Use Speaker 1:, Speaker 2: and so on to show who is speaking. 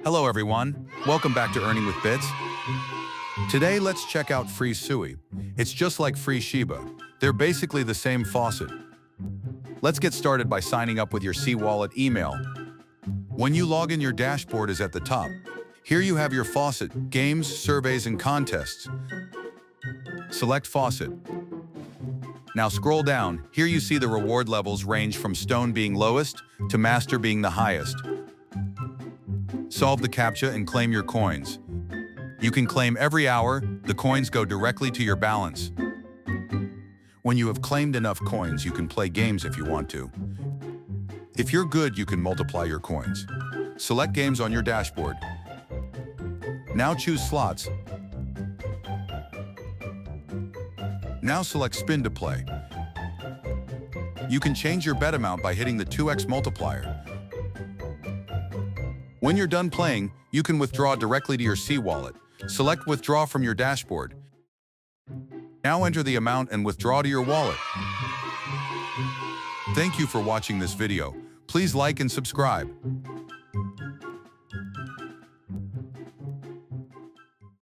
Speaker 1: Hello everyone, welcome back to Earning with Bits. Today let's check out free SUI. It's just like free Shiba. They're basically the same faucet. Let's get started by signing up with your SUI wallet email. When you log in, your dashboard is at the top. Here you have your faucet, games, surveys, and contests. Select faucet. Now scroll down. Here you see the reward levels range from stone being lowest to master being the highest. Solve the CAPTCHA and claim your coins. You can claim every hour. The coins go directly to your balance. When you have claimed enough coins, you can play games if you want to. If you're good, you can multiply your coins. Select games on your dashboard. Now choose slots. Now select spin to play. You can change your bet amount by hitting the 2x multiplier. When you're done playing, you can withdraw directly to your SUI wallet. Select Withdraw from your dashboard. Now enter the amount and withdraw to your wallet. Thank you for watching this video. Please like and subscribe.